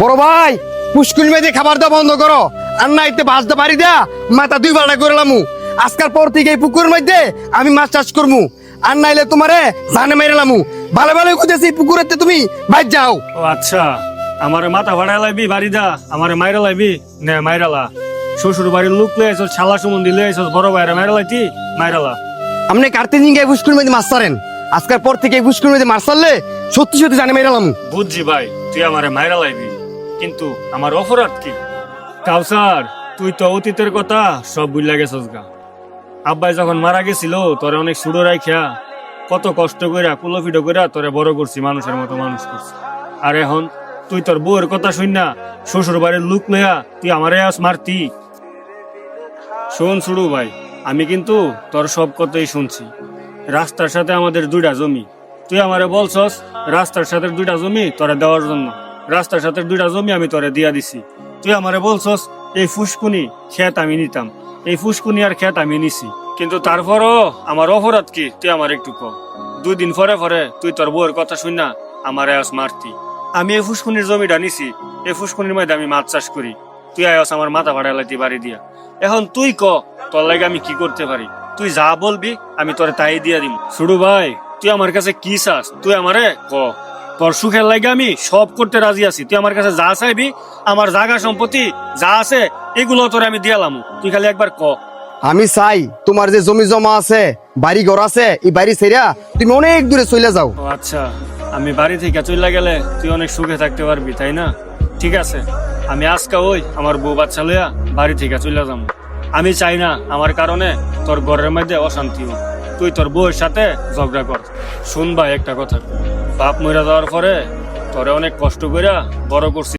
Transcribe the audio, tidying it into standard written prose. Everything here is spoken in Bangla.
বড় ভাই পুষ্কুল মেয়েদে খাবার দেওয়া বন্ধ করো। আর না এতে বাস দা বাড়ি দেয়া মাথা 2 বাল্টা করে লামু। আজকাল পর থেকে এই পুকুরের মধ্যে আমি মাছ চাষ করমু। আর নাইলে তোমারে জানে মেরে লামু। ভালো ভালো কইতেছি পুকুরেতে তুমি বাইর যাও। ও আচ্ছা, আমার মাথা ভাড়া লাইবি বাড়ি দা, আমার মাইরা লাইবি নে মাইরালা। শ্বশুর বাড়ির লোক লয়ে আইছস, শালা সুমন্দি লয়ে আইছস, বড় ভাইরা মাইরা লাইতি মাইরালা। আপনি কার্তিক নিয়ে পুষ্কুল মেয়েদে মাছ ছাড়েন। আজকাল পর থেকে এই পুষ্কুল মেয়েদে মাছ ছাড়লে সত্যি সত্যি জানে মেরে লামু। বুঝছি ভাই, তুই আমারে মাইরা লাইবি, কিন্তু আমার অপরাধ কি? কাউসার, তুই তো অতীতের কথা সব ভুইলা গেছস গা। আব্বাই যখন মারা গেছিল তোরে অনেক সুড়ো রাইখা কত কষ্ট কইরা কুলোফিডো কইরা তোরে বড় করছি, মানুষের মতো মানুষ করছি। আর এখন তুই তোর বউয়ের কথা শুন না শ্বশুর বাড়ির লোক লইয়া তুই আমারে আস মারতি। শোন সুড়ু ভাই, আমি কিন্তু তোর সব কথাই শুনছি। রাস্তার সাথে আমাদের 2টা জমি, তুই আমারে বলছস রাস্তার সাথে 2টা জমি তোরে দেওয়ার জন্য। রাস্তার সাথে 2টা জমি আমি তোরে দিয়া দিছি। তুই আমারে বলছস এই ফুসকুনি ক্ষেত আমি নিতাম, এই ফুসকুনি আর ক্ষেত আমি নিছি। কিন্তু তারপরও আমার অপরাধ কি তুই আমার একটু ক। 2 দিন পরে পরে তুই তোর বউয়ের কথা শুন না আমারে আস মারতি। আমি এই ফুসকুনির জমিটা নিছি, এই ফুসকুনির মধ্যে আমি মাছ চাষ করি। তুই আয়স আমার মাথা ভাড়া লাইতি বাড়ি দিয়া। এখন তুই ক তোর লাগে আমি কি করতে পারি? তুই যা বলবি আমি তোরে তাই দিয়া দিব। সুড়ু ভাই, তুই আমার কাছে কি চাস তুই আমারে ক। তোর সুখের লাগে আমি সব করতে রাজি আছি। তুই আমার কাছে যা চাইবি, আমার জায়গা সম্পত্তি যা আছে এগুলো তোরে আমি দিয়ালাম, তুই খালি একবার ক। আমি চাই তোমার যে জমি জমা আছে, বাড়ি ঘর আছে, এই বাড়ি ছেড়া তুমি অনেক দূরে চলে যাও। ও আচ্ছা, আমি বাড়ি থেকে চলে গেলে তুই অনেক সুখে থাকতে পারবি তাই না? ঠিক আছে, আমি আজকে ওই আমার বউ বাচ্চা লইয়া বাড়ি থেকে চলে যাবো। আমি চাই না আমার কারণে তোর ঘরের মধ্যে অশান্তি হোক। তুই তোর বউয়ের সাথে ঝগড়া কর। শুন ভাই একটা কথা, বাপ মরে যাওয়ার পরে তোরে অনেক কষ্ট কইরা বড় করছি।